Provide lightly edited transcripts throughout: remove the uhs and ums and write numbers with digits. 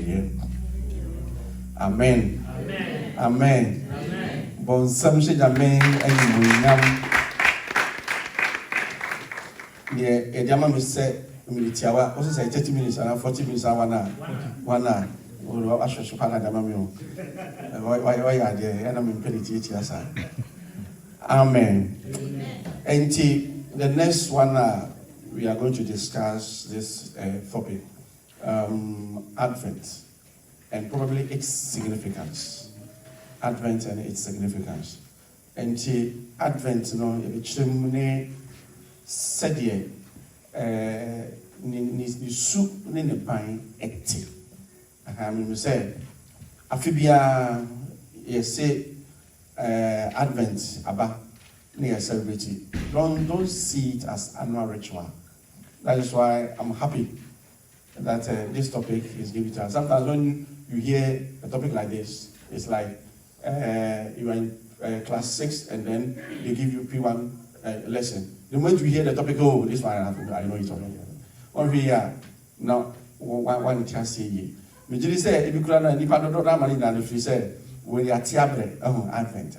here. Amen. Amen. Bon some say amen and we yeah, a German said, Militiawa, also say 30 minutes and 40 minutes. One hour. Or I should find a mammy. Why are there? And I'm in penalty. Amen. And the next one, we are going to discuss this topic, Advent, and probably its significance. Advent and its significance. And Advent, you know, extremely said ye, ni soup ni ne pan eti. I mean, say, Afibia, yes, say, Advent, Abba, near celebrity. Don't see it as annual ritual. That is why I'm happy that this topic is given to us. Sometimes when you hear a topic like this, it's like you are in class 6 and then they give you P1 lesson. The moment you hear the topic, oh, this one I know it's already. One year, now, one can say, me say, if you could not, if I don't know money, then if you say, when you are tiabre, oh, Advent.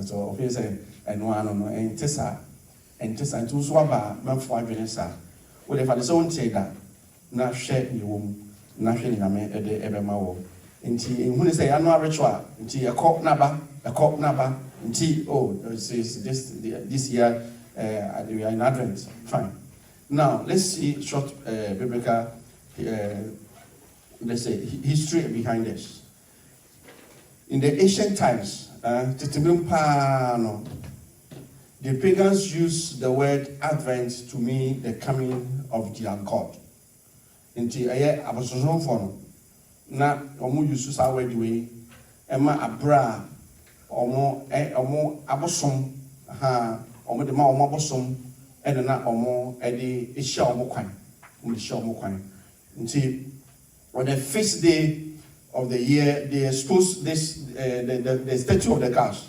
So, if you say, and one, and Tessa, and two swabba, man, 5 minutes, well, if I don't say that, not share in your womb, nothing in a man at the Ebema. Until when you say annual ritual, until a cock number, until oh, this year we are in Advent. Fine. Now let's see short biblical let's say history behind this. In the ancient times, the pagans used the word Advent to mean the coming of their God. Until I was for na omo yusu sa word we ema abra omo abosom omo de ma omo abosom ene na omo ede ehia omo kwan nti on the first day of the year they exposed this the statue of the calf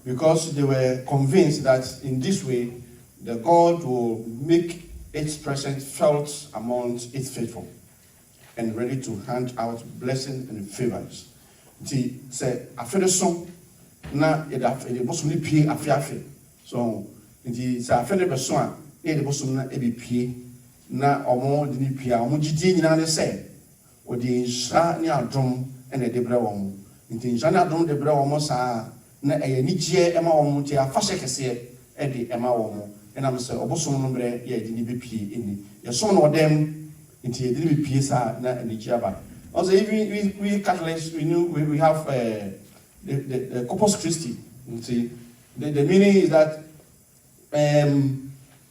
because they were convinced that in this way the God will make its presence felt amongst its faithful and ready to hand out blessings and favors. Nti say afede so na e bosom ni pie afiafe. So nti say afede be so a e de bosom na e be pie na omo de ni pie a omo gidi nyina ne say o de nsha ni adom ene de bre won. Nti nsha ni adom de bre won sa na e ni gie e ma won ti afahye kese e de e ma won. And I'm saying obosom no bre ye de ni be pie eni. Ye so no dem into a little piece and the Java. Also, even we Catholics, we have the Corpus Christi. See, the meaning is that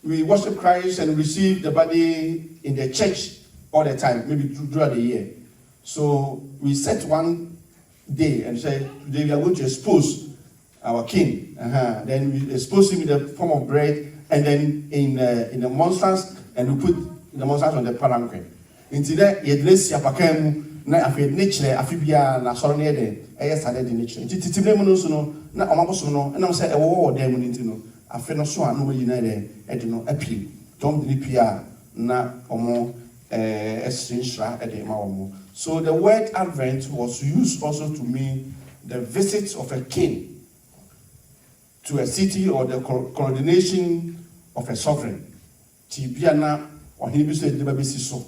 we worship Christ and receive the body in the church all the time, maybe throughout the year. So we set one day and say, today we are going to expose our King. Then we expose him in the form of bread, and then in the monstrance, and we put the monsters on the palanquin. Until that, you dress your pacam, na afraid nature, afibia, na sorry, a started in nature. Titimuno, na omabosono, and I'm saying a war demon into no. A friend of Swan, no united, and no appeal. Tom Dipia, na omo, essential at the Maomo. So the word Advent was used also to mean the visit of a king to a city or the coronation of a sovereign. Tibiana. Or he be said the baby so.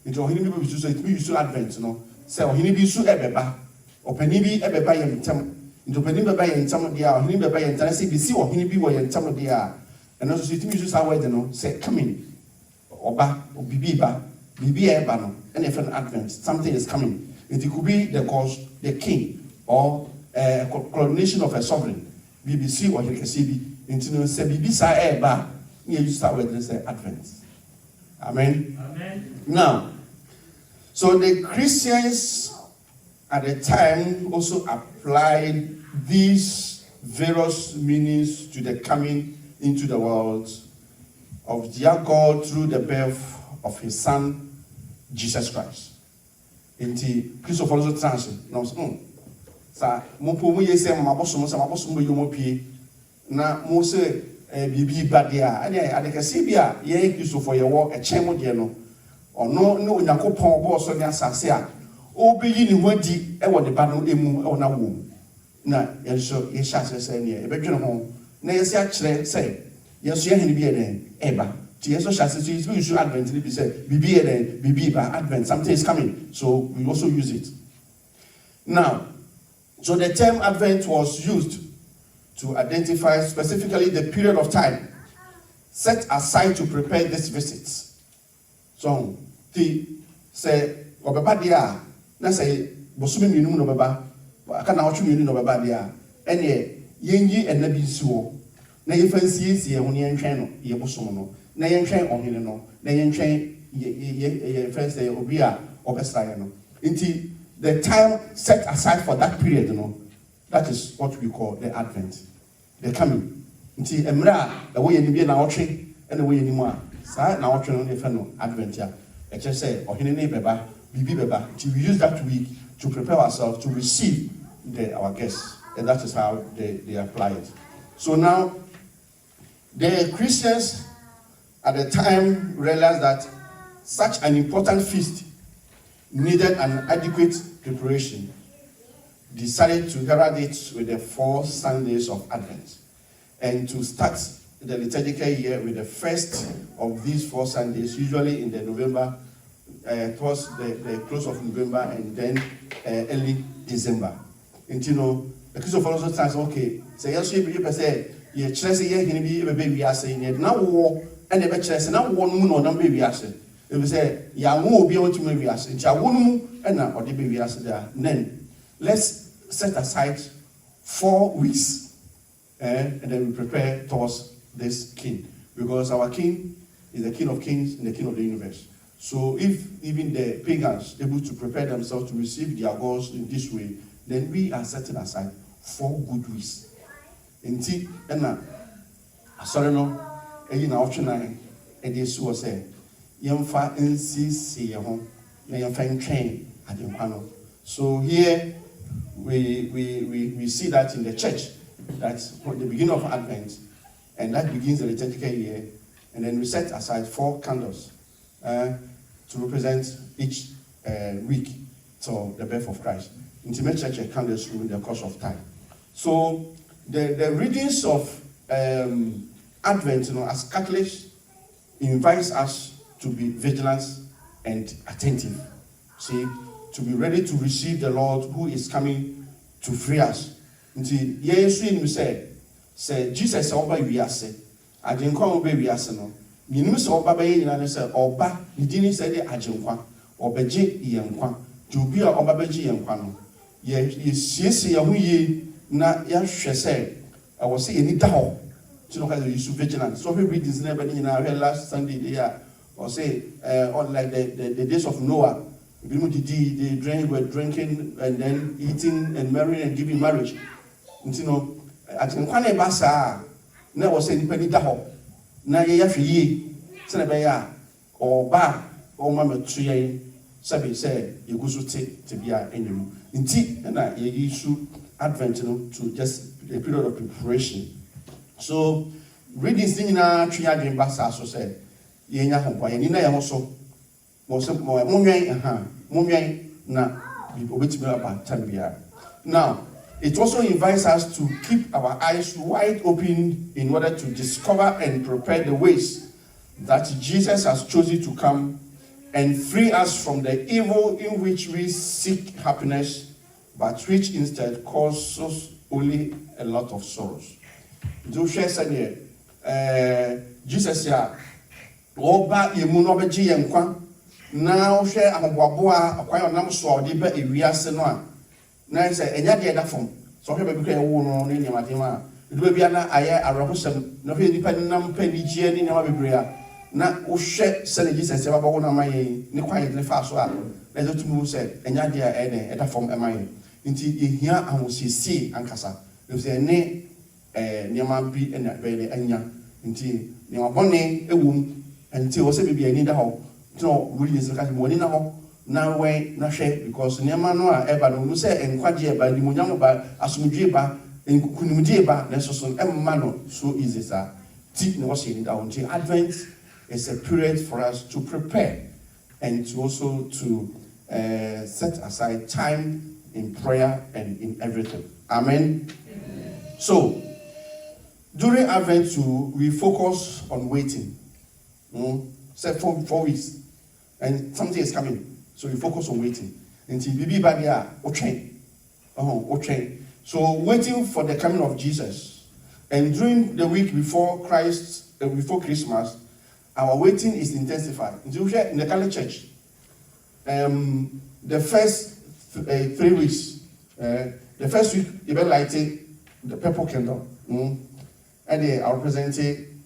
It or he be so it be so Advent, no. Say or he be so ebeba. Or penibi ebeba yen tam. Into penibi beba yen tam dia or he beba yen tam say be see or he be wo yen tam dia. And also it be so word no say coming. Oba or bibi eba no. And if an Advent something is coming. It could be the king or a coronation of a sovereign. BBC or he can see into no say bibi sa eba. You start with say Advent. Amen. Amen. Now, so the Christians at the time also applied these various meanings to the coming into the world of their God through the birth of his son, Jesus Christ. Inti Christopher also translate. Now, sa mo po mo yese ma boso mo yomo pie na mo se bibi badia ani adekase bia ye Christopher ye wo e chemo de no ono no Onyankopon bo so ne asase a Obeyi ni wadi e wo de ba no emu e wo na wo na yenso ye sha se ne e bedwene ho na yesi a kire say yenso ye hene bi e den eba ti yenso sha se so we use advent ni bi say bibi e den bibi ba advent something is coming, so we also use it now. So the term advent was used to identify specifically the period of time set aside to prepare this visit. So the say obeba dia na say bosumi minum no beba aka na otwe minum no beba dia ene yenyi enabi nsuo na yefansie ho ne yentwen no ye bosom no na yentwen ohene no na yentwen ye first say obi a obesra no nti the time set aside for that period, that is what we call the Advent, the coming. Nti emra the way ni bia na otwe and the way ni mu a sa na otwe no ne no Advent ya e che say ohene ne beba bibi beba. We use that week to prepare ourselves to receive our guests, and that is how they apply it. So now the Christians at the time realized that such an important feast needed an adequate preparation, decided to herald it with the 4 Sundays of Advent, and to start the liturgical year with the first of these 4 Sundays, usually in the November, towards the close of November, and then early December. And the Christian also says, okay, so yes, you say, you say, you're going to be a baby, I say, now war, and the chess, now one moon or no baby, I say. If we say, "Ya will be able to maybe ask," and now or the baby ask there. Then let's set aside 4 weeks, and then we prepare towards this King, because our King is the King of Kings and the King of the universe. So if even the pagans able to prepare themselves to receive their gods in this way, then we are setting aside 4 good weeks. Indeed, and now, sorry no, and now option 9, and this was said. Yemfa NCC na yemfa train adinkwano. So here we see that in the church, that's the beginning of Advent, and that begins the liturgical year, and then we set aside 4 candles to represent each week to the birth of Christ. Intimate church candles in the course of time. So the readings of Advent, as Catholics, invites us to be vigilant and attentive. See, to be ready to receive the Lord who is coming to free us. Until Yesu say Jesus oba wiase. Ajenkwa oba wiase no. Minim say oba ba yina ne say oba dini say de ajenkwa. Obeje yenkwa. Jobi a oba beje yenkwa no. Ye siesie ya hu ye na ya hwe say I was say any da ho. So no ka you vigilant. So we read this never in our last Sunday there. Or say, on like the days of Noah, they were drinking and then eating and marrying and giving marriage. And at Nkwane Basa, never was any penny daho. Na ya fi Senabaya, or ba, or Mamma Tree, Sabi said, you go to be our enemy. In tea, and I issue Advent to just a period of preparation. So, reading Singina Triad in Basa, so said. Yenya honkwa yenina ye hoso mo se mo monwen na bi obetimi aba tambia. Now it also invites us to keep our eyes wide open in order to discover and prepare the ways that Jesus has chosen to come and free us from the evil in which we seek happiness, but which instead causes only a lot of sorrows. Do share Jesus ya Oba yemu no beji yenkwa na wo hwe ahoboaboa akwan onam so ode ba ewiase no a na say enya de da fom so hwe ba bi kwa wo no ne nyama de ma do bia na aye arahosem na hwe nipa nam pani gie ne nyama bebre a na wo hwe sele Jesus ba wo na maye ne kwan de fa so a na zo tumu say enya de a ene da fom emaye nti ehia ahosisi ankasa no say ne nyama bi ena be ne anya nti nyama bone ewum. And until also be any how no really is like money now way na share because near no eba no say and kwaje ba limunyam ba asumdwe ba enkunumdie ba na so emma no so easy sir tip no was in down Advent is a period for us to prepare and to also to set aside time in prayer and in everything. Amen. So, during Advent too, we focus on waiting. Say 4 weeks, and something is coming, so we focus on waiting. Until Bibi Badia, okay. So waiting for the coming of Jesus, and during the week before before Christmas, our waiting is intensified. In the Catholic Church, the first 3 weeks, the first week, you better light the purple candle. And they are representing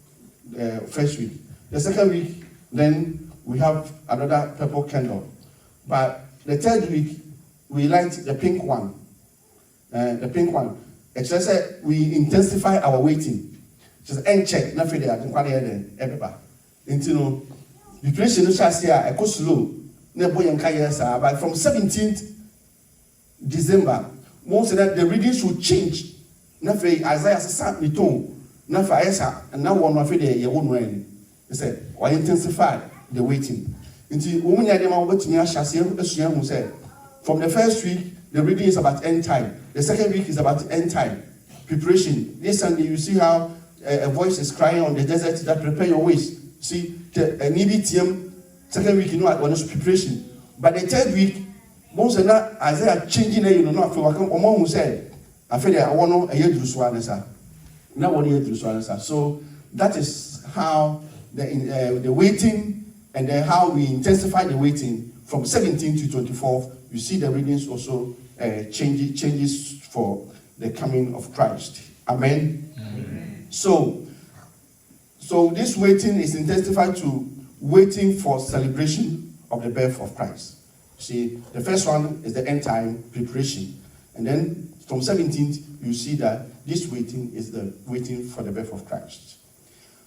the first week. The second week, then we have another purple candle. But the third week, we light the pink one. The pink one. It's just we intensify our waiting. Just end check. Nothing there. Don't quite hear everybody. Into the preparation is just here. I go slow. But from 17th December, most of that the readings will change. Nothing Isaiah said me too. Nothing Isaiah and now one of the your own way. He said, "Why intensify the waiting?" Into woman yadema waiting ya shasiya who said, from the first week the reading is about end time. The second week is about end time preparation. This Sunday you see how a voice is crying on the desert that prepare your ways. See the needy team. Second week you know what is preparation. But the third week, most of that Isaiah changing it, you know, not for who said, I feel that I want to hear to Swanessa. Now what hear to Swanessa. So that is how the waiting and then how we intensify the waiting from 17 to 24. You see the readings also changes for the coming of Christ. Amen. Amen. So this waiting is intensified to waiting for celebration of the birth of Christ. See, the first one is the end time preparation. And then from 17th, you see that this waiting is the waiting for the birth of Christ.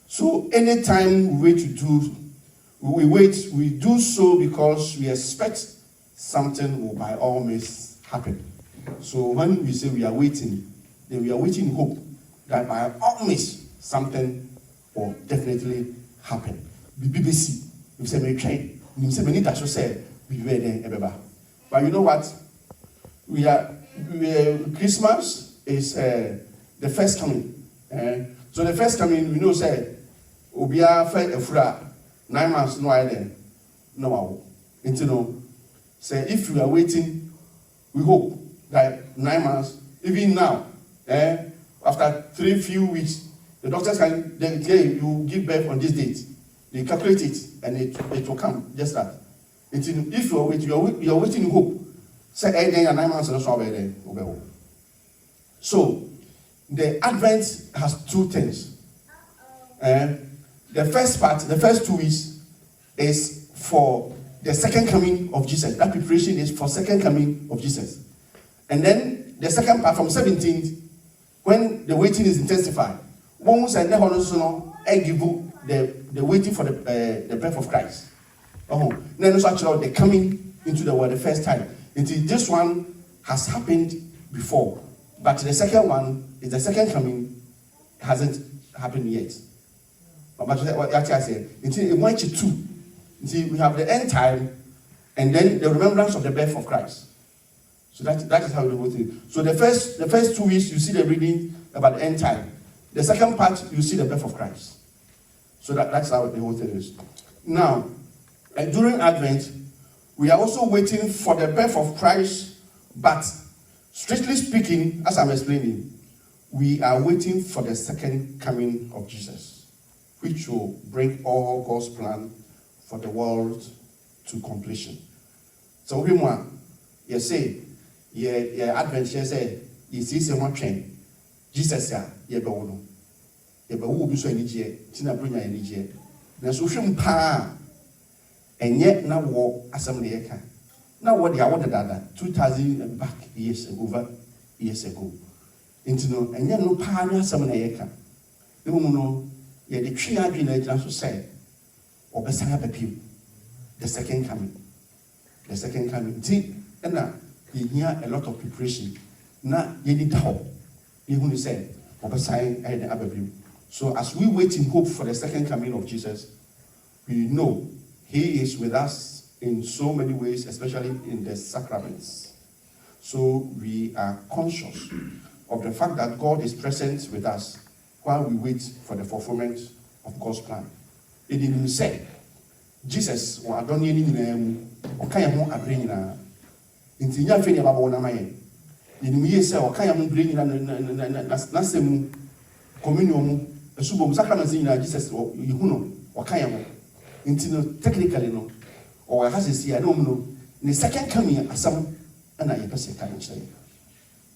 So anytime we wait, we do so because we expect something will by all means happen. So when we say we are waiting, then we are waiting in hope that by all means something will definitely happen. BBC, you say me train, you say me need to say be ready, everybody. But you know what? Christmas is the first coming. So the first coming, we know say Obia fed a fra 9 months no idea. No, into no. Say if you are waiting, we hope that 9 months, even now, after few weeks, the doctors can then say you give birth on this date. They calculate it and it will come just that. Until if you are waiting in hope. Say 8 days and 9 months and so. So the Advent has two things. The first part, the first 2 weeks, is for the second coming of Jesus. That preparation is for second coming of Jesus. And then the second part from 17th, when the waiting is intensified, one said the waiting for the birth of Christ. Then also actually the coming into the world the first time. Until this one has happened before, but the second one is the second coming hasn't happened yet. But what I said, until it went to 2. See, we have the end time and then the remembrance of the birth of Christ. So that is how the whole thing. So the first 2 weeks you see the reading about the end time. The second part you see the birth of Christ. So that's how the whole thing is. Now, and during Advent, we are also waiting for the birth of Christ, but strictly speaking, as I'm explaining, we are waiting for the second coming of Jesus, which will bring all God's plan for the world to completion. So we want, you say, Advent, you say, you see someone train. Jesus, you will be so energy, Tina bring your energy. Now, so shouldn't pa. And yet now war assembly. Now what they wanted that 2000 back years ago, into no and yet no pioneer assembly. The woman know the tree I been to say or best have a pew. The second coming. See, and now you hear a lot of preparation. Now you need help. You want to say or best sign and have a pew. So as we wait in hope for the second coming of Jesus, we know He is with us in so many ways, especially in the sacraments. So we are conscious of the fact that God is present with us while we wait for the fulfillment of God's plan. It didn't say, Jesus, or Adonian in them, or Kayamo Abrina. In Tinya Fenia Babonamaye. In me say, or Kayamo bringing Nasemu communion, a subum sacrament Jesus or Yuno, or Kayamo. Intino technically no, or has a see, I don't know. In the second coming, as some, and I person can say.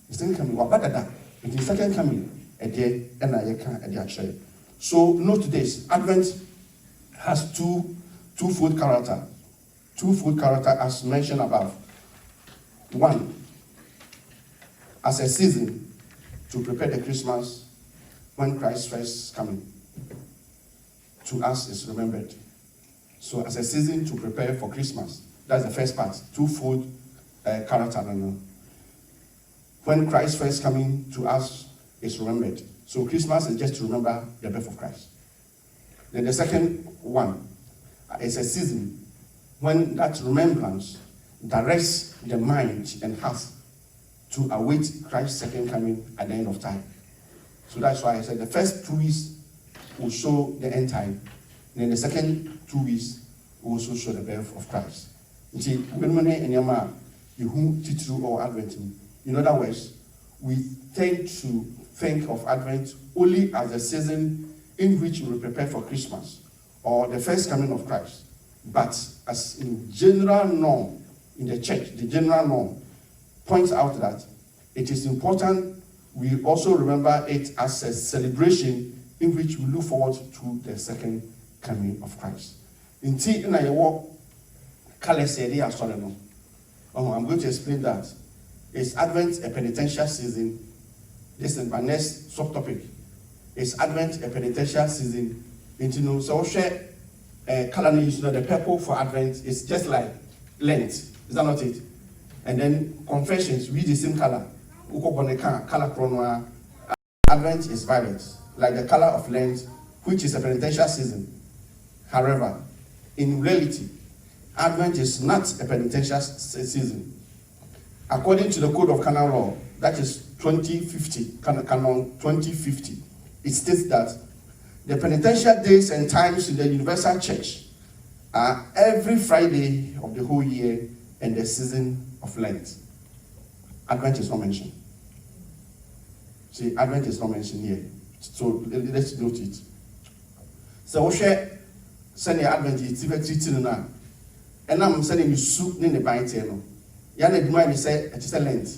The second coming, or better than, in the second coming, a day, and I can a day say. So, note this Advent has twofold character. Twofold character as mentioned above. One, as a season to prepare the Christmas when Christ's first coming to us is remembered. So as a season to prepare for Christmas, that's the first part, twofold character. When Christ's first coming to us is remembered. So Christmas is just to remember the birth of Christ. Then the second one is a season when that remembrance directs the mind and heart to await Christ's second coming at the end of time. So that's why I said the first 2 weeks will show the end time. And then the second 2 weeks will also show the birth of Christ. In other words, we tend to think of Advent only as a season in which we prepare for Christmas or the first coming of Christ. But as in general norm in the church, the general norm points out that it is important we also remember it as a celebration in which we look forward to the second coming of Christ. I'm going to explain that. Is Advent a penitential season? This is my next subtopic. Is Advent a penitential season? So share calendar, the purple for Advent is just like Lent. Is that not it? And then confessions, we the same color. Advent is violet, like the color of Lent, which is a penitential season. However, in reality, Advent is not a penitential season. According to the Code of Canon Law, that is 2050, Canon 2050, it states that the penitential days and times in the Universal Church are every Friday of the whole year and the season of Lent. Advent is not mentioned. See, Advent is not mentioned here. So let's note it. So we share sending Advent is even now. And I'm sending you soup in the bind table. Yana Dumai say it is a Lent.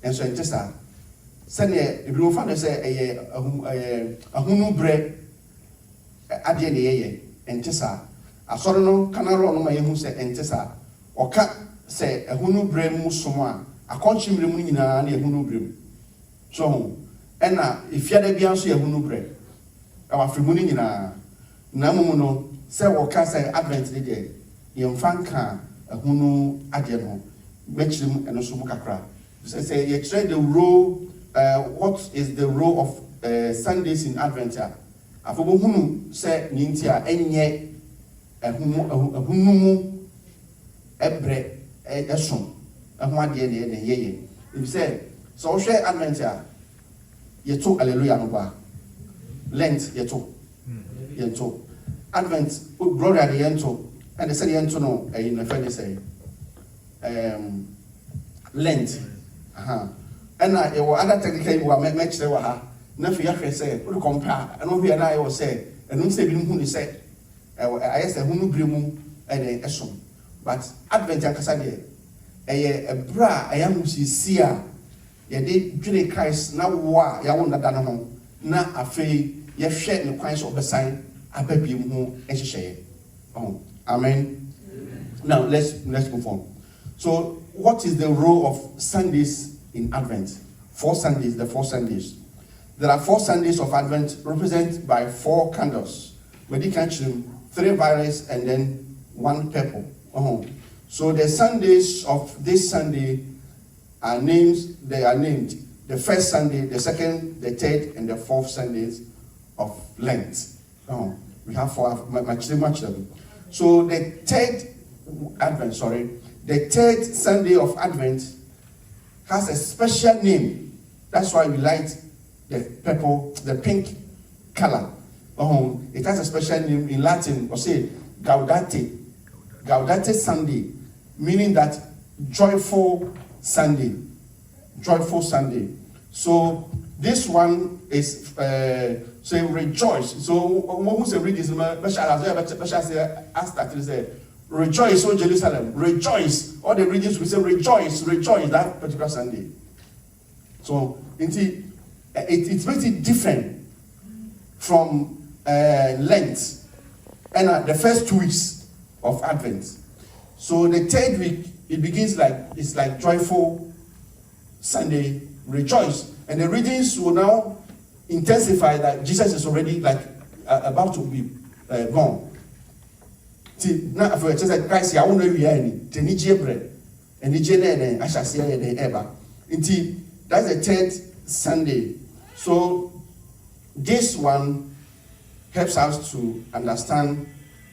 And so it is a send a blue fan say a hunu bread at the end of the year. And Tessa, a sorrow canal on my who say and Tessa, or cat say a hunu bread musoma, a conchim remunina and a hunu brim. So, and if you had a biansi a hunu bread, our free in a Namuno, say or can say Advent the day, young fanka, a hunu adiano, Betchim and a sumukakra. Say, you trade the role, what is the role of Sundays in Advent? A hunu say Nintia, any a hunumu, ebre, a sum, a one year, ye. If you say, so share Advent, you took Alleluia Nova. Lent, you took. Yento. Advent, glory at the yento, and the say yento no, in the friend say, Lent. And I will other technically will make sure what her, nothing say, who compare, and over and I will say, and don't say who say, I asked a hunu brimu and a esum. But Advent Yakasadi, a bra, I am Sia, ye did Judy Christ, now wa, ya won't that home, na a fee. You share the Christ of the sign, I bet you more and share. Oh, amen. Now let's move on. So, what is the role of Sundays in Advent? 4 Sundays, the 4 Sundays. There are 4 Sundays of Advent represented by 4 candles. With the catching 3 violets and then 1 purple. So the Sundays of this Sunday are named. They are named the first Sunday, the second, the third, and the 4th Sundays of Lent. We have 4, much of them. So the third Advent, the third Sunday of Advent has a special name. That's why we light the pink color. It has a special name in Latin, or say Gaudete Sunday, meaning that joyful Sunday. Joyful Sunday. So this one is say rejoice. So when we read this, rejoice, O Jerusalem, rejoice. All the regions we say rejoice that particular Sunday. So it's very different from Lent and the first 2 weeks of Advent. So the third week it begins it's like joyful Sunday, rejoice, and the readings will now intensify that Jesus is already about to be born. Now for Jesus Christ, I won't know you any. Tenije bread, and the I shall say the ever. Indeed, that's the third Sunday. So this one helps us to understand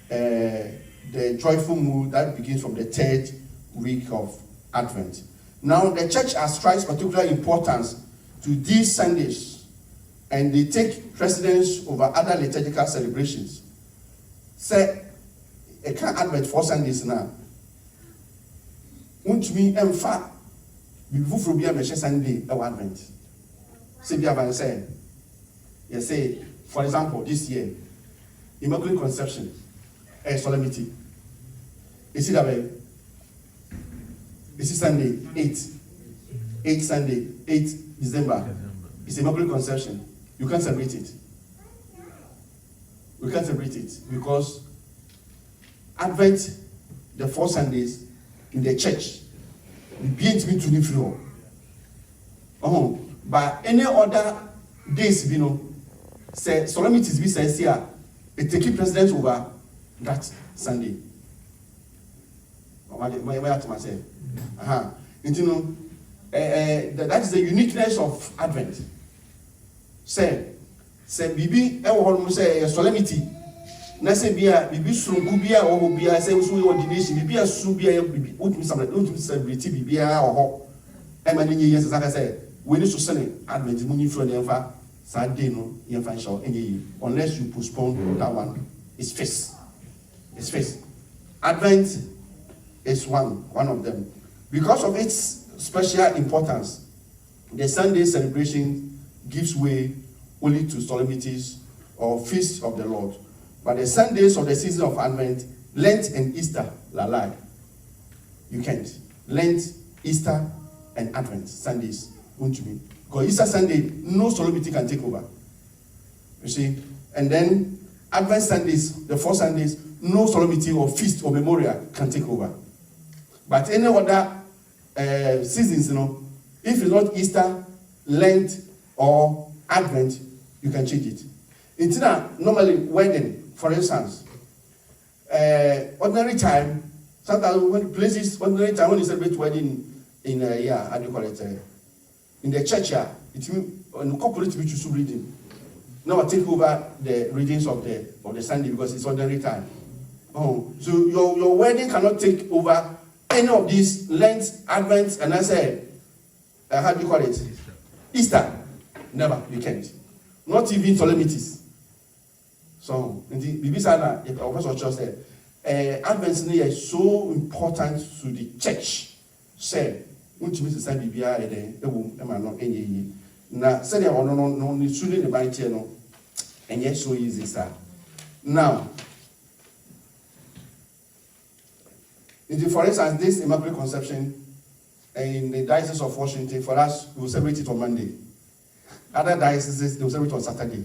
the joyful mood that begins from the third week of Advent. Now, the church ascribes particular importance to these Sundays, and they take precedence over other liturgical celebrations. Say, I can't Advent 4 Sundays now. Won't me emphasize before we have Sunday of Advent. Say, we have say, you say, for example, this year, Immaculate Conception, a solemnity. Is it that This is Sunday, 8 Sunday, 8 December. It's Immaculate Conception. You can't celebrate it. We can't celebrate it because Advent, the 4 Sundays in the church, we begin to be to the floor. But any other days, say solemnities we say here, it takes precedence over that Sunday. That is the uniqueness of Advent. Say bibi almost say solemnity. Na say bibi sunku bia o bia say so ordination bibi asu bia bibi ultimate celebrity bibi ho. E ma ni yes say we need to send Advent money from the Sunday no yemfa show unless you postpone that one. It's face. Advent is one of them. Because of its special importance, the Sunday celebration gives way only to solemnities or feasts of the Lord. But the Sundays of the season of Advent, Lent and Easter, you can't. Lent, Easter, and Advent Sundays won't you mean? Because Easter Sunday, no solemnity can take over. You see? And then Advent Sundays, the 4 Sundays, no solemnity or feast or memorial can take over. But any other seasons, if it's not Easter, Lent, or Advent, you can change it. Normally, wedding, for instance, ordinary time, sometimes ordinary time when you celebrate wedding in how do you call it? In the church, it will incorporate which you should reading. Now I take over the readings of the Sunday because it's ordinary time. So your wedding cannot take over any of these Lent, Advent, and I say, how do you call it? Easter. Never, you can't. Not even solemnities. So, in the Bibisana, the Professor Church said, Advent is so important to the church. Say, won't you miss the same Bibia and not any. Now, say, no, it's truly the Bible channel, and yet so easy, sir. Now, for instance, this Immaculate Conception in the Diocese of Washington, for us, we will celebrate it on Monday. Other dioceses, they will celebrate it on Saturday.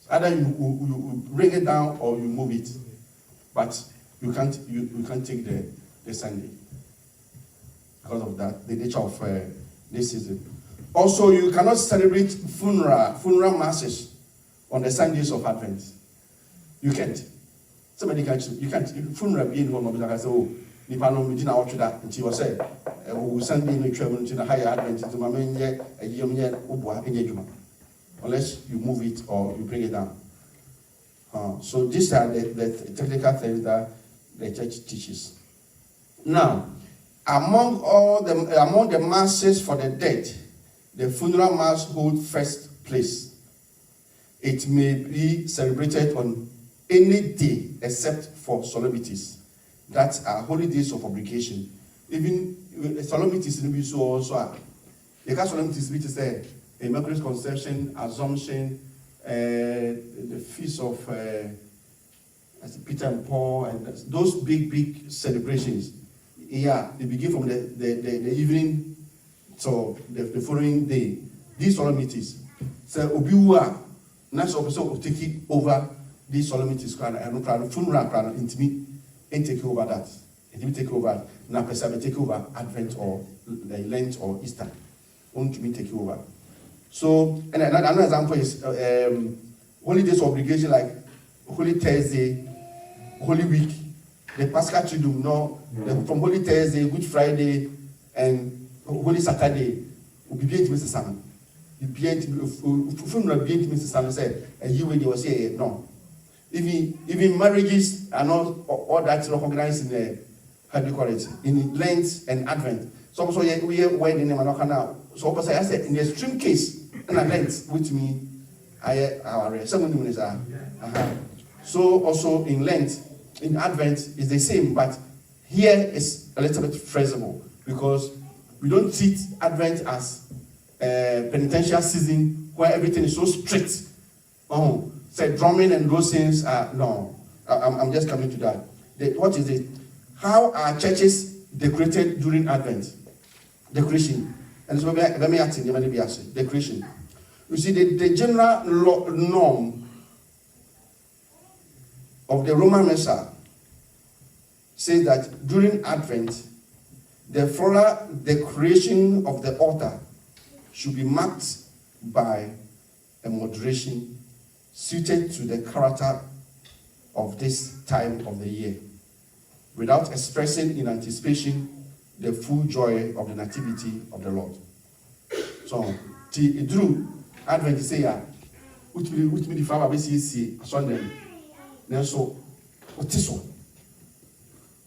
Either you bring it down or you move it. But you can't take the Sunday because of that, the nature of this season. Also, you cannot celebrate funeral masses on the Sundays of Advent. You can't. Somebody you can't. Funeral being one of the say, oh, Nipano didn't out to that until you say, who Sunday no travel to the higher Advent to my main year, a year, unless you move it or you bring it down. So these are the technical things that the church teaches. Now, among the masses for the dead, the funeral mass holds first place. It may be celebrated on any day except for solemnities that are holy days of obligation. Even solemnities in the so also. The solemnities which is the Immaculate Conception, Assumption, the feast of Peter and Paul, and those big celebrations. Yeah, they begin from the evening to the following day. These solemnities. So Obiwa, national person will take it over these solemnities, and funeral intimate and take over that. Intimate take over. Now, person take over Advent or Lent or Easter. Won't me take over. So, and another example is holy days of obligation like Holy Thursday, Holy Week, the Paschal Triduum, from Holy Thursday, Good Friday, and Holy Saturday, will be being to Mr. Sam. You be funeral being to Mr. Sam said, and you will say no. Even marriages are not all that recognized in the how do you call it in Lent and Advent. So also we are wedding in now. So I said in the extreme case, and Lent, which me our ceremony is So also in Lent, in Advent is the same, but here is a little bit flexible because we don't treat Advent as a penitential season where everything is so strict. Say drumming and those things are no. I'm just coming to that. What is it? How are churches decorated during Advent? Decoration. And so let me ask you, decoration. You see, the general norm of the Roman Missa says that during Advent, the floral decoration of the altar should be marked by a moderation suited to the character of this time of the year, without expressing in anticipation the full joy of the nativity of the Lord. So, Drew, Advent say, which me the flower basically see Sunday. Then so, what is so?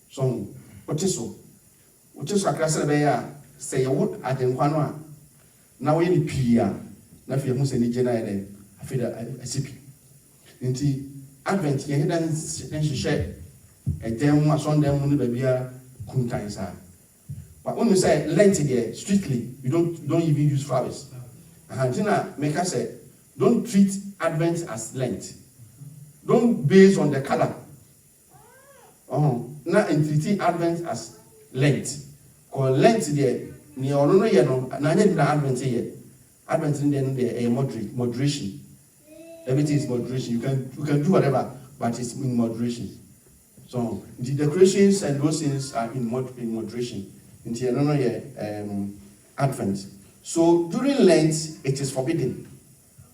So, what is so? What is so? I can say a wood at the one. Now we need Pia. Now if you must any general, I feel a sippy. Into Advent, you then she share a damn Sunday morning baby kuntais. But when you say Lent there, strictly, you don't even use flowers. And make us say, don't treat Advent as Lent. Don't base on the color. Now in treating Advent as Lent. Because Lent there, near no Advent here. Advent in there a moderation. Everything is moderation. You can do whatever, but it's in moderation. So the decorations and those things are in moderation. In Advent. So during Lent, it is forbidden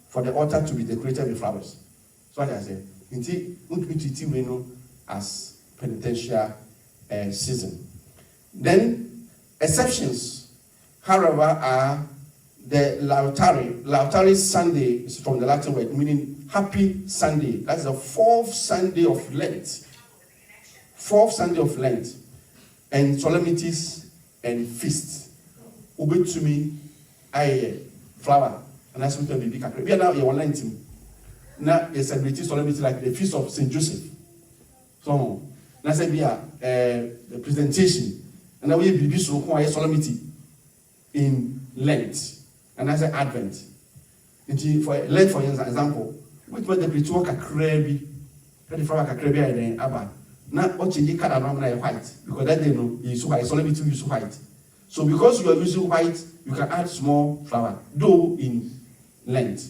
for the altar to be decorated with flowers. So what I say, as penitential season. Then exceptions, however, are the Lautari. Lautari Sunday is from the Latin word meaning happy Sunday. That's the fourth Sunday of Lent. Fourth Sunday of Lent. And solemnities and feasts. Ube to me, I flower, and that's what we become. We are now your Lent. Now a celebrity solemnity like the feast of Saint Joseph. So now say we are the presentation, and now we be so quiet solemnity in Lent, and that's Advent. And for Lent, for example, which was the ritual crabby, the flower crabby and abba. Now, what change color normally white because that they know you use white. Solemnity use white. So because you are using white, you can add small flower, though in Lent.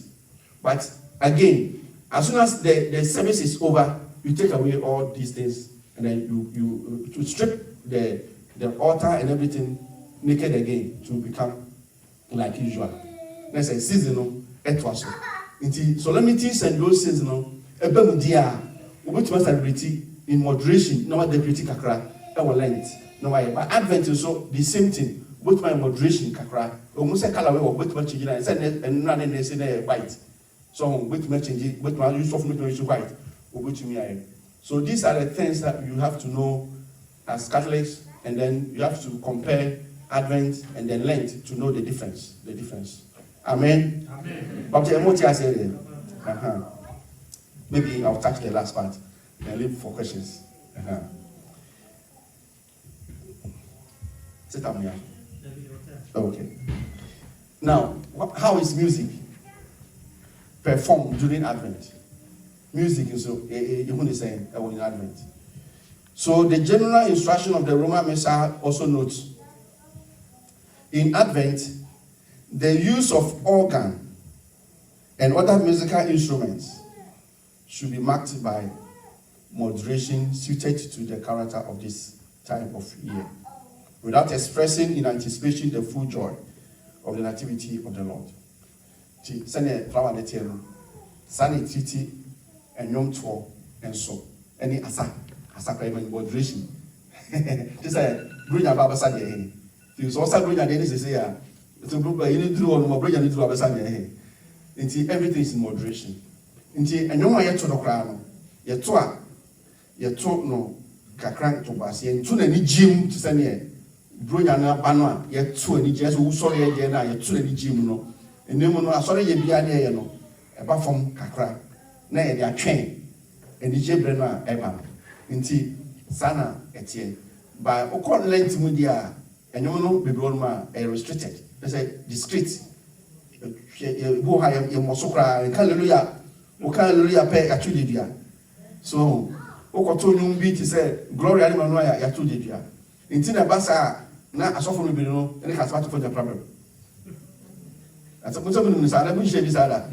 But again, as soon as the service is over, you take away all these things, and then you strip the altar and everything naked again to become like usual. That's a seasonal etwaso. Into solemnities and those seasonal, a bemudia, which was celebrity in moderation, no the critic kakra, our Lent. No way, but Advent is so the same thing. Both my moderation kakra, almost a color or both much and none and they say white. So with much both my use of material white, or which me I. So these are the things that you have to know as Catholics, and then you have to compare Advent and then Lent to know the difference. Amen. Amen. Maybe I'll touch the last part and leave for questions. Sit down here. Okay. Now, how is music performed during Advent? Music is saying in Advent. So the general instruction of the Roman Missa also notes, in Advent, the use of organ and other musical instruments should be marked by moderation suited to the character of this time of year, without expressing in anticipation the full joy of the nativity of the Lord. Send flower the table, send titi and young tour and so any asa moderation. This is bring a baba sadi. You also bring a Dennis is here. To group you need to do on my bring a little sadi. Until everything is in moderation. Until and no one yet to the crown. Yet no kakran to pass. Yet to any gym to send here. Bring an banner. Yet to any just who sorry again. Yet to any gym no. And no one sorry ye be an no. Apart from kakra. Nay, they are trained. And the Jebrenna Evan. Inti sana etie by okon lent media enyo no bebroma restricted. They say discreet. Bo ha ye mosokra hallelujah. O hallelujah pe atudi dia. So okoto nyum bi ti say glory ani manu ya atudi dia. Inti na basa na asofo no bi no ene ka smart for the problem. Atso mo no sala bu je bi sala.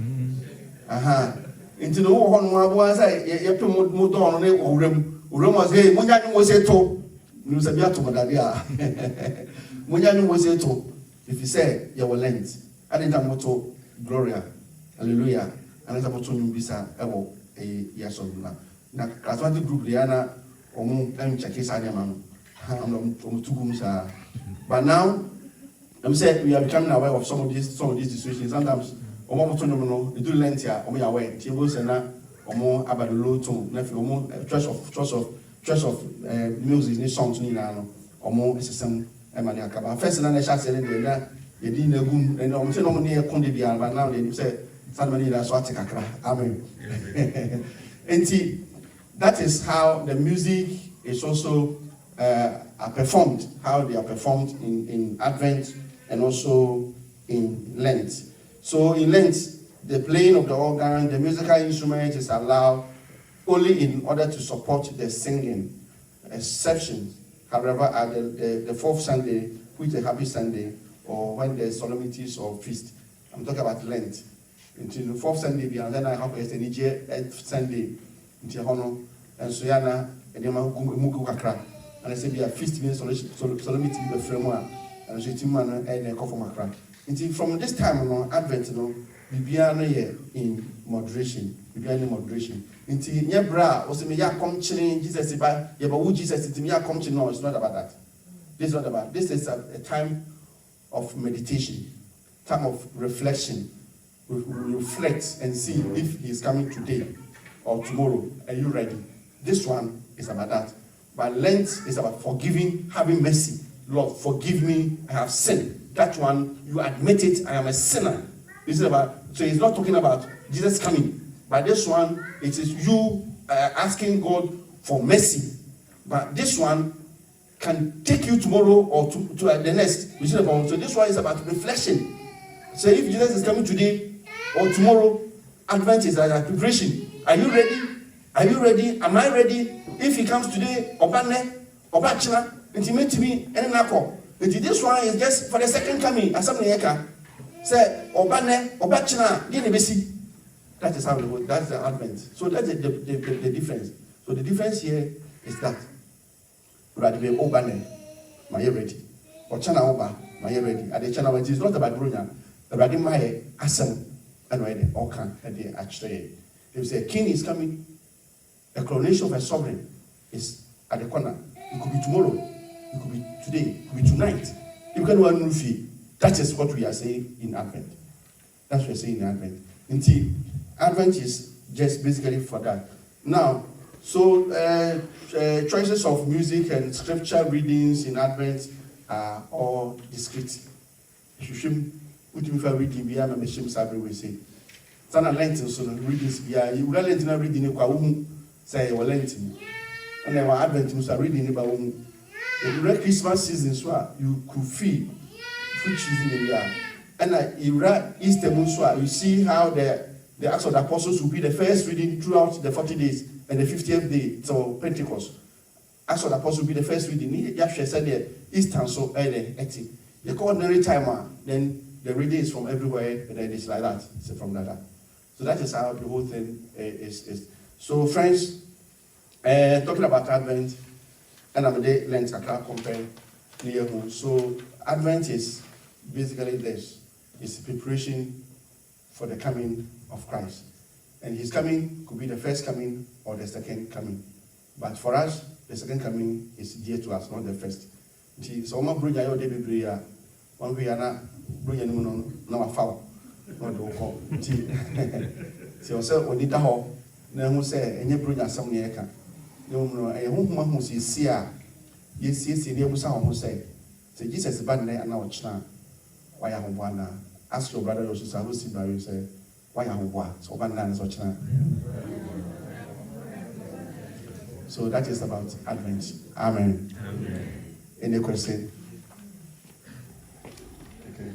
Aha. Inti no wo hono abo say ye pe mo do no ne owram. Uroma say munya ni wo say to nu say bia to modade a munya ni wo say to if you say you will lent adenta moto gloria hallelujah anata moto nyumbisa ewo yeso na Charismatic group dey na omu check isa ne ma no omu tugum sa. But now I'm saying we are becoming aware of some of these situations. Sometimes omo moto no they do lent here omo ya aware table say na omo abadolo to nefi omo church of music ni songs ni na no omo system e mani akaba first na sha say dey na ye di na gum and omo say no ne kon de bia but now they say somebody na so atikakra. Amen. And see, that is how the music is also are performed, how they are performed in Advent and also in Lent. So in Lent, the playing of the organ, the musical instrument is allowed only in order to support the singing. Exceptions, however, are the fourth Sunday, which is a happy Sunday, or when there's solemnities or feast. I'm talking about Lent. Until the fourth Sunday, and then I have a Sunday, until Honor, and Suyana, and Yamamuku Kakra. And I say, be a feast means solemnity, the framework, and Shitimana, and a coffee macra. Until from this time on, Advent, we be in moderation. Until Yabra, also me ya come chilling, Jesus, Yabu Jesus, it's me ya come chilling. No, it's not about that. This is not about. This is a time of meditation, time of reflection. We reflect and see if he is coming today or tomorrow. Are you ready? This one is about that. But Lent is about forgiving, having mercy. Lord, forgive me, I have sinned. That one, you admit it, I am a sinner. This is about, so he's not talking about Jesus coming. But this one, it is you asking God for mercy. But this one can take you tomorrow or to the next. So this one is about reflection. So if Jesus is coming today or tomorrow, Advent is a preparation. Are you ready? Are you ready? Am I ready? If he comes today, Obane, Obachina, intimate me, and Nako. This one is just for the second coming. As something say, Obane, Obachina, Guinea. That is how it works. That's the Advent. So that's the difference. So the difference here is that Radbe Obane, my ready. Or Chana Oba, my ready. At the Chana, it is not about Brunya. Radimai, Assam, and ready. All can at the actually. If you say a king is coming, a coronation of a sovereign is at the corner. It could be tomorrow, it could be today, it could be tonight. You can one fee. That is what we are saying in Advent. That's what we're saying in Advent. Indeed, Advent is just basically for that. Now, So, choices of music and scripture readings in Advent are all discrete. You reading beyond a machine, we say. Sana Lenten, so readings beyond you Lenten reading a say or Lenten. And then Advent, are reading about the Christmas season, so you could feel which season we are. And Easter Muswa, you see how the Acts of the Apostles will be the first reading throughout the 40 days and the 50th day, so Pentecost. Acts of the Apostles will be the first reading. Yasha said there, Easter, so early, the ordinary timer, then the reading is from everywhere, and then it's like that. It's from that. So that is how the whole thing is. So, friends, talking about Advent, and I'm the length I can't compare near home. So, Advent is basically this: it's preparation for the coming of Christ, and His coming could be the first coming or the second coming. But for us, the second coming is dear to us, not the first. So, I'm bring your baby. One way and bring a no foul. Not the call. So, sir, when you know, no say, and you bring us some near. No, a woman who sees Sia, yes, the Musa who say, say, Jesus is bad and now China. Why I have one? Ask your brother or sister who see by you say, why I have one? So, bananas or China. So, that is about Advent. Amen. Any question? Okay.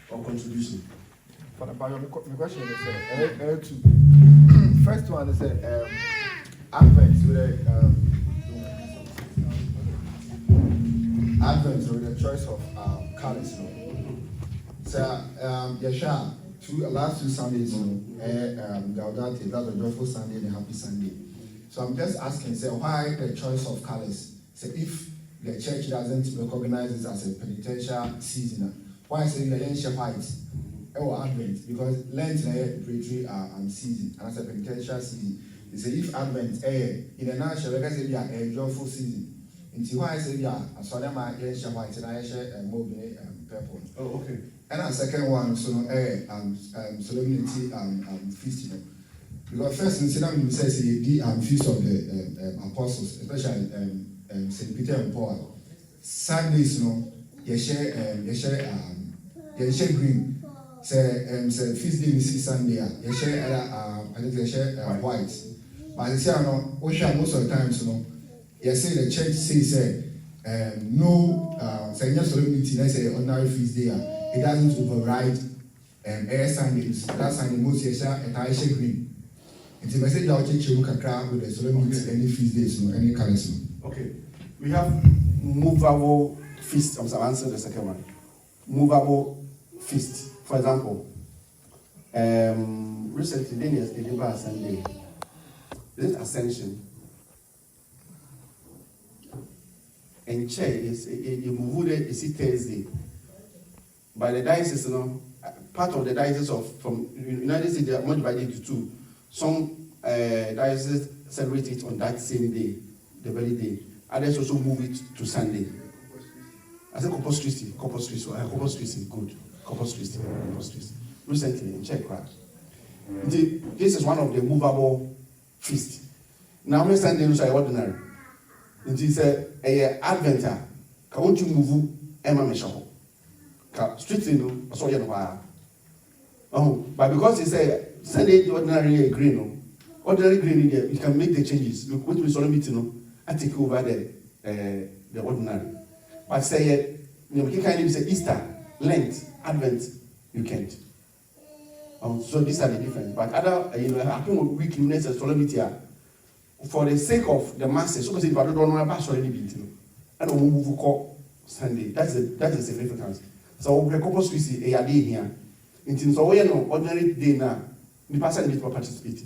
Or contribution? For the question is two. First one is Advent with the choice of colors. So Yasha, last 2 Sundays, Gaudati, that's a joyful Sunday and a happy Sunday. So I'm just asking, why the choice of colors? So if the church doesn't recognize this as a penitential season, why say the ancient white? Advent, because Lent is a preparatory season, and as a penitential season. They say if Advent in a nutshell, like I say, a joyful season. Until why I say, I saw them at ancient white and I share moving purple. Oh, okay. And a second one, so solemnity feast. Because first in Sinam says the feast of the apostles, especially St. Peter and Paul. Sundays, you share green. Say feast day is Sunday. You share I think you share white. But you say most of the times, you say the church says no say solemnity. Let's say ordinary feast day. It doesn't override air Sundays. That Sunday most you share green. It's a message that you can with the solemnity any feast days, any colors. Okay, we have movable feast. I'm answering the second one. Movable feast. For example, recently, Daniel's delivered Sunday. This is Ascension. And chair is you move it, it's Thursday. By the diocese, part of the diocese from United States, they are not divided into two. Some dioceses celebrate it on that same day, the very day. Others also move it to Sunday. I said Corpus Christi, good. Corpus Christi. Recently in Czech. This is one of the movable feasts. Now, we Sunday is ordinary. It is a Advent. Can't you move Emma Michel? Strictly, no, so you know. Oh, but because it's a Sunday, ordinary green, ordinary green, you can make the changes. Look, what we saw meeting, I take over the ordinary. But say, you can say Easter, Lent, Advent, you can't. So these are the difference. But other, happen with weakness and solemnity for the sake of the masses. So, if I don't know about solemnity, and we move call Sunday. That's the significance. So, we Corpus Christi a day here. It is always no ordinary day now. The person needs to participate.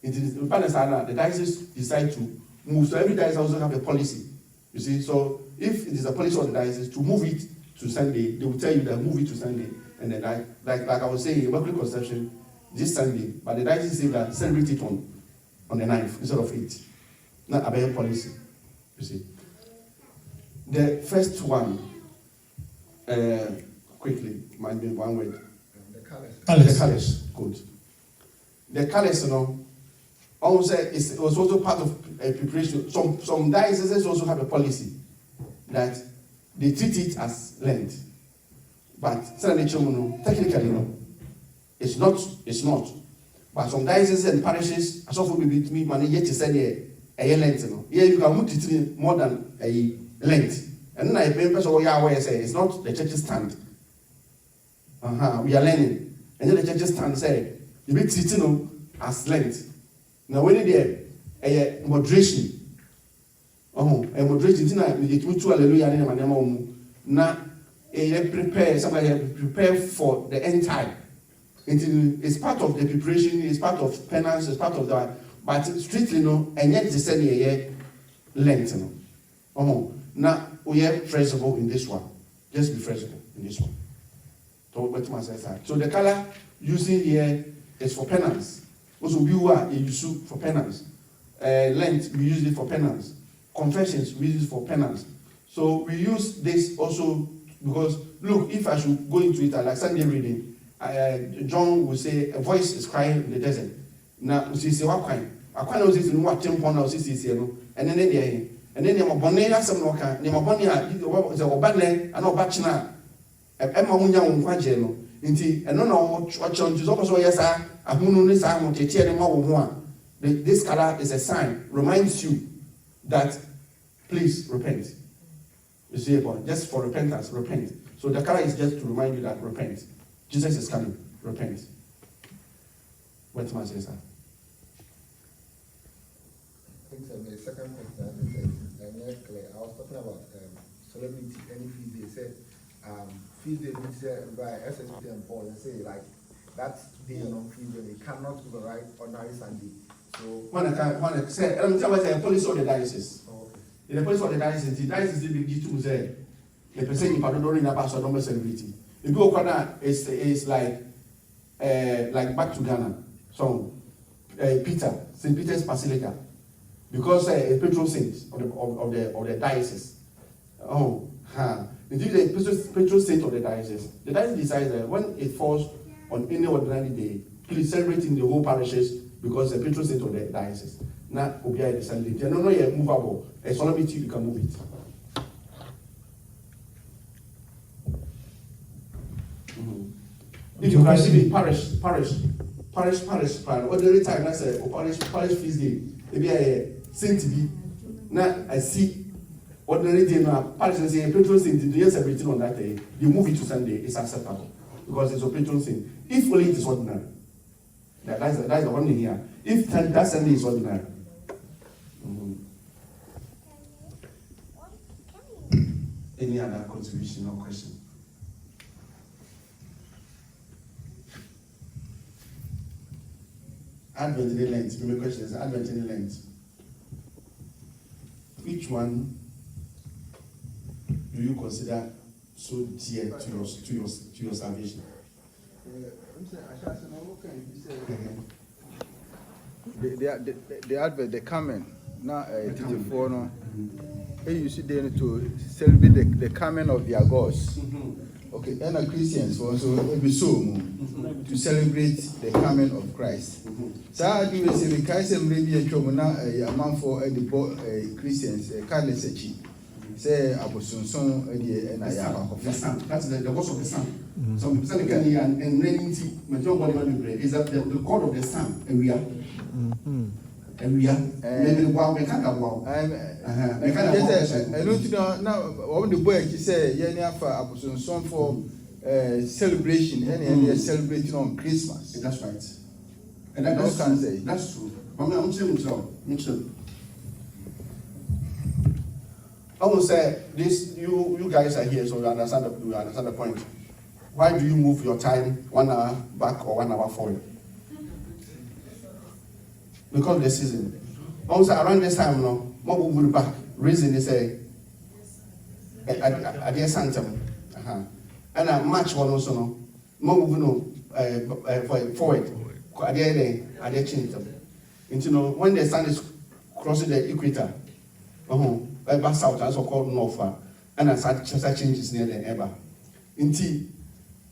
It is the the diocese decide to move. So every diocese also have a policy. You see, so if it is a policy of the diocese to move it to Sunday, they will tell you that move it to Sunday. And then, like I was saying, Immaculate Conception this Sunday, but the diocese say that celebrate it on the 9th instead of 8. Not a better policy. You see. The first one, quickly, might be one word. The colors. The colors, good. The colors, almost it was also part of a preparation. Some dioceses also have a policy that they treat it as Lent, but technically no, it's not. But some dioceses and parishes, as often be me manage to say a Lent. No, yeah, you can treat it more than a Lent. And then I remember so Yahweh say it's not the church's stand. We are learning, and then the church's stand say you be treating as Lent. Now when there a moderation. A moderation thing I we do hallelujah in my name na prepare somebody prepare for the end time. It's part of the preparation, it's part of penance, it's part of that. But strictly no, and yet they said yeah Lent no. Now we are flexible in this one. Just be flexible in this one. So the color using here is for penance. Also we use for penance. Lent we use it for penance. Confessions we use it for penance. So we use this also because look, if I should go into it like Sunday reading, John will say a voice is crying in the desert. Now we say what crying? I can't know this in what temple now this and then my bonnet has some locker, near my bonnet, is a badland, and no bachelor. Emma Munya Quajeno, indeed, and no what church also yes, I who this I want to tear them all one. This color is a sign, reminds you that please repent. You see, just for repentance, repent. So the color is just to remind you that repent. Jesus is coming, repent. What must I say, sir? I think the second question I was talking about solemnity, any feast day. Said feast day means by SSP and Paul and say like that day on feast day it cannot override ordinary Sunday. So when I say, I'm telling you, the police of the diocese. Oh, okay. In the police of the diocese will be to say the person you don't in a pastor don't celebrity. If you go is like back to Ghana. So Peter, St. Peter's Basilica. Because a patron saint of the diocese. Indeed, the patron saint of the diocese. The diocese decides that when it falls on any ordinary day, please celebrate in the whole parishes because the patron saint of the diocese. Now, Obia is the no, you're movable. A solemnity, you can move it. If you receive it, parish, ordinary time, that's a parish feast day. Maybe a saint be now I see ordinary day now parish and say patron saint yes everything on that day you move it to Sunday it's acceptable because it's a patron saint if only it is ordinary that's the one thing here if that Sunday is ordinary. Any other contribution or question? Advent in the Lent. My question is Advent in the Lent. Which one do you consider so dear to your salvation? The Advent, the coming, now for no. You see they need to celebrate the coming of their gods. Okay, and Christians also be so to celebrate the coming of Christ. So I do say the Christ and maybe a man for the Christians, Carlos Echi. Say Abosunson and I have the sun. That's the voice of the sun. Some people say and raining tea, is that the God of the sun and we are. And we are maybe wow, we can't wow. I don't know now. What the boy say, Yenya for Abosunson for celebration, and they're celebrating on Christmas. That's right. And that's can say that's true. I'm saying I will say this: you guys are here, so you understand the point. Why do you move your time 1 hour back or 1 hour forward? Because of the season. Also around this time, more will back. Reason is a dear Santam. And a match one also no more will forward. At the end, I did change them. And you know, when the sun is crossing the equator, by south, also called north, and I start changes near the ever. In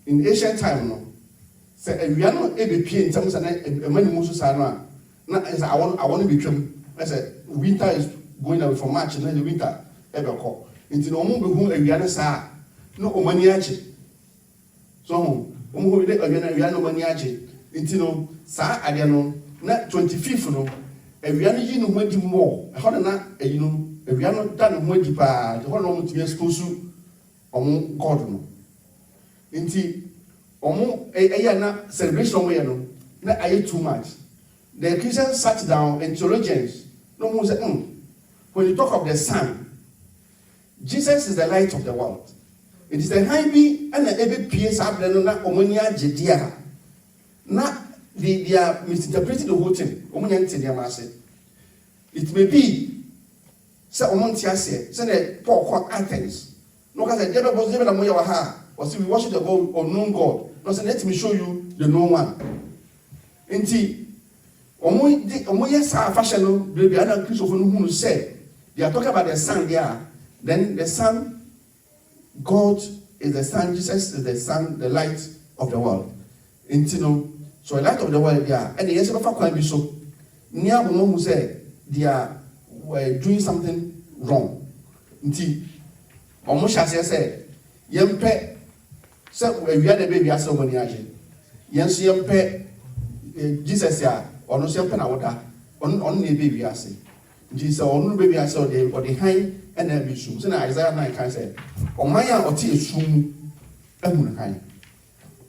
ancient time, no, say we are not able to in terms of many Moses are not. Now I want to be trim. I said winter is going away from March and then the winter ever call. Into no more who a other sa no omaniachi. So who no maniachi. Into no sa adiano not 25th no. If we are not you know when more, how na you know if we are not done when you pa the whole normal to be exposed to God no. Into na celebration way no na aye too much. The Christians sat down and theologians no more say when you talk of the sun, Jesus is the light of the world. It is the high be and the every PS up there na omonia jedia. Na they are misinterpreting the whole thing. It may be say omontiase say the Paul called Athens. No cause the devil was never moya ha or see we worship the God unknown God. No say let me show you the known one. Enti omoya sa fashion no baby ana Christopher no who say they are talking about the sun there. Then the sun, God is the sun, Jesus is the sun, the light of the world. Enti no so the light of the world there, and the yes of a be so near who say they are doing something wrong. Nti almost as I said, Yempe said we are the baby as so many age. Yes, Yempe Jesus ya or no Yempe na water on the baby as Jesus on baby as or the high and then be soon. So Isaiah 9 can say, or Maya or tea soon and high.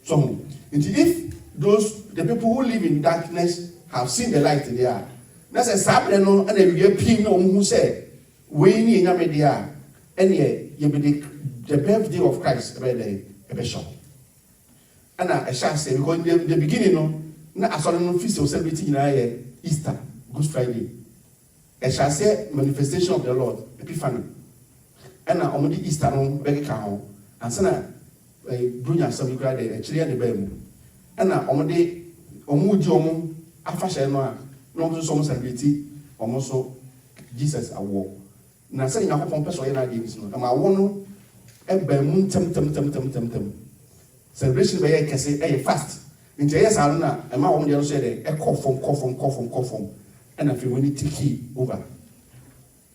So if those the people who live in darkness have seen the light there. That's a sabreno and a European who said, we need a media and you be the birthday of Christ a bishop. And I shall say, because in the beginning, I saw no feast of celebrating in Easter, Good Friday. I shall say manifestation of the Lord, Epiphany. And I only Easter on Becky Cow, and Sana Brunia Sabi cried a chili and the baby. And I only Omujomo, Afashanoa. No so celebrity almost so Jesus a war. Now saying a whole person in ideas. And I want a moon tem. Celebration by a say a fast. Into yes, I don't know. And my woman the other said a cough from. And I feel we need to keep over.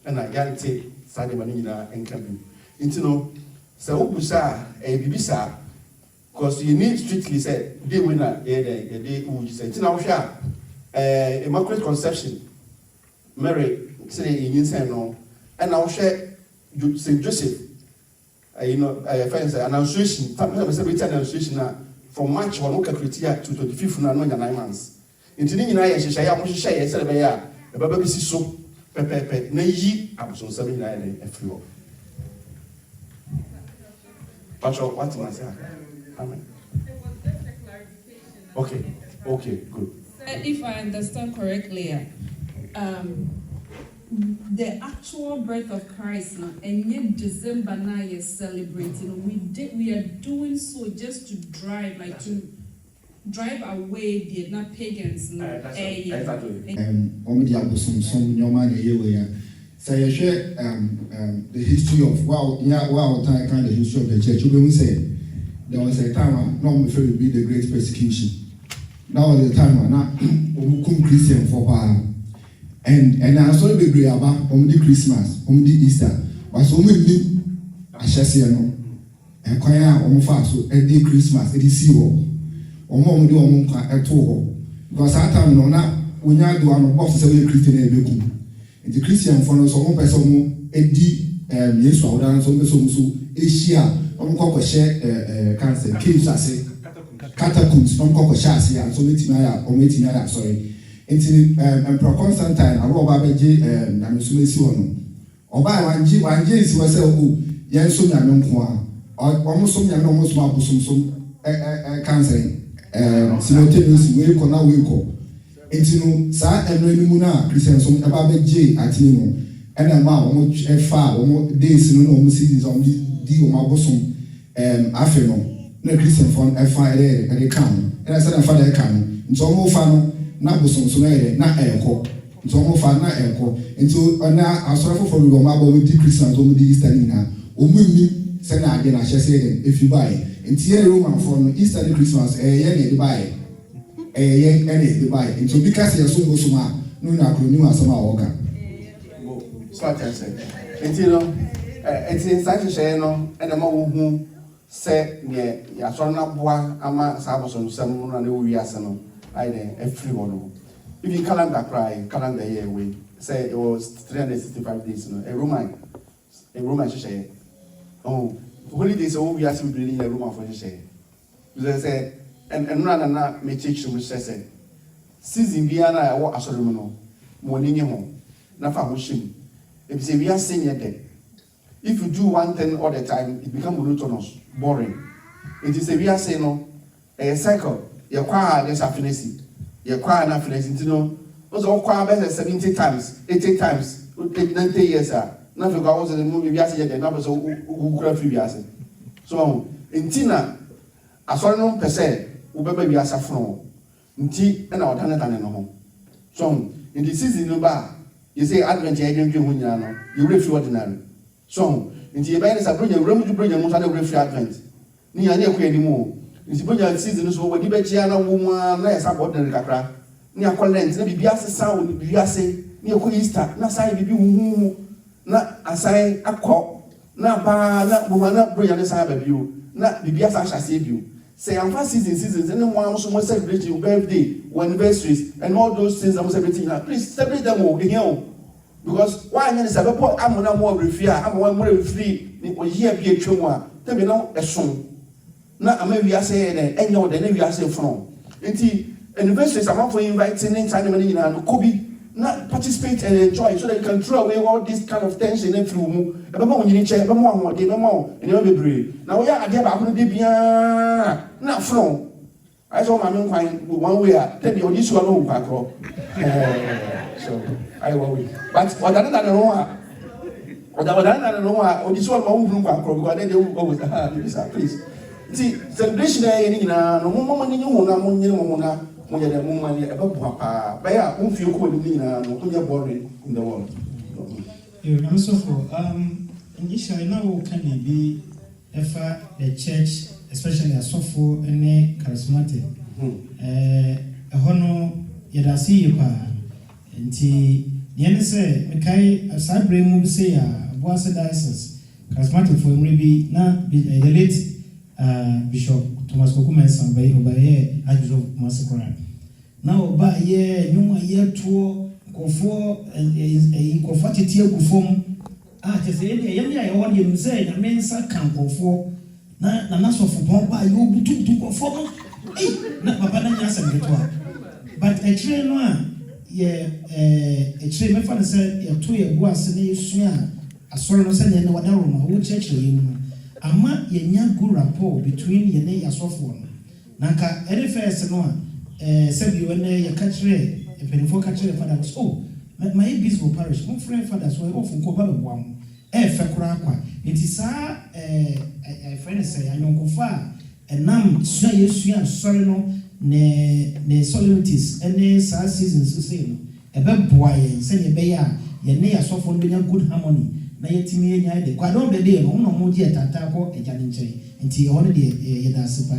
And I guarantee Sunday Manina and camping. Into no so Busa a Bibisa. Because you need strictly said, day winner, a day who said, it's now share. Immaculate Conception, Mary, say in insane no, and I'll share St. Joseph. An announcement, from March or local criteria to 25th na 9 months. Into the United States, I am share, said, a baby so, pepe, na ye, I was on 79 a few. Pastor, what was that? Amen. Okay, good. If I understand correctly, the actual birth of Christ now, and yet December now is celebrating. We are doing so just to drive away the not pagans now. Exactly. So you share the history of kind of history of the church. You will say there was a time when before it be the great persecution. That was the time when we Christian for power. And I saw the great about the Christmas, the Easter. But so many I shall say no. And choir fast so every Christmas, it is zero. Do at all. Because that time no na when you do an box 7 Christian and the Christian for no some person edi yes so dan so Asia share cancer caves ase catacombs share and so metinaya sorry into Emperor Constantine aro ba beje na mesumesi wono oba wanje isi wase o yen so nya nko a omo so nya no omo so abosomsom cancer simultaneously we ko na we ko into no sa eno ni mu na Christian so aba beje atini no ena ma omo efa omo days no omo seasons omo di omo abosom afe no na Christian for efa ere kan ena sa na fa de kan nso omo fa no na bosom na enko nso mo fa na enko nso na asorafo for we ma ba we di Christians o mo di Easter na o mu ni se na age na hye se den if you buy nti e Roman for no Easter Christmas ye na e buy any the buy. And so because you're so smart, no, not new as some organ. So I can say, it's in such a share, no, and a more who say, yeah, Yasona Bois, Ama Saboson, some and the Yasano, I then a free one. If you calendar cry, calendar year way, say it was 365 days, no, a Roman share. Oh, holidays, oh, we are simply in a room for share. They say, and run and not may teach you, which says, season Vienna, I walk a ceremony, morning home, Nafa wishing. If you say we are saying it, if you do one thing all the time, it becomes monotonous, boring. It is a we are saying no, a cycle. You acquire this affinity, you acquire an affinity. You know, also acquire better 70 times, 80 times, 90 years. Nothing goes in the movie. We are saying the numbers of who could free us. So in Tina, a certain per se, whoever we are suffering, in tea and our tenant and home. So in the season no bar. You say Advent, you refuse ordinary. So, in the event is a bring a room to bring a most other refuse Advent. Near anymore. It's bring a season so when you bet Giana woman, less about the Cacra. Near Collins, maybe Biasa sound, Biase, near Easter, not sign be woo, not a sign a call, not bar, not woman, not bring a side of you, not the Biasa shall save you. Say, I'm fast seasons, and then one also celebrate your birthday, anniversaries, and all those things I'm celebrating. Please celebrate them all, you know. Because why is a report? I'm one more refuse, I'm one more free, or here be a chuma, tell me now a song. Now, maybe I say, and you know, the name I say from. Indeed, anniversaries, I'm for inviting in time and Kobe, not participate and enjoy so that you can throw away all this kind of tension and through. When you need to, more, and you'll be brave. Now, we are at the Babu de Bien, not from. I saw my own fine one way, tell you this one home, Paco. So, I will. But what I don't know, what I don't know, or this one won't room, Paco, because then they will always have please. See, celebration, no more money, no more. When you're the woman, you're about Papa, by a whom feel cold in the boring in the world. I'm so for initially now can be Effah the church, especially a software and charismatic. A honor yet see you pa. And the say, okay, a side brain will say a was a diocese, charismatic for maybe not be the late Bishop Thomas Kokumes and by Archbishop Massacre. Now, by year, no year tour, go for a confortity form. To say, I want you to say, a man's account go for not for Pompa, you to go for not Papa Yasan. But a train one, a train, my father said, a 2 year was a year, a sort of sending whatever, who church you. Ama yenya good rapport between yene ya sofo nanka any first no sabi when ya katre penifo katre father was oh my bispo parish my friend father so often ko baba boam fe kura kwa nti sa friend say anyonko fa enam sua yesu ya sorry no ne solemnities any sa seasons so say no ebe boa ye say ye be ya yene ya sofo no be good harmony na yetimi enya de kwa don be de no mo mo je tata ko eja ni nche nti ono de ye da se pa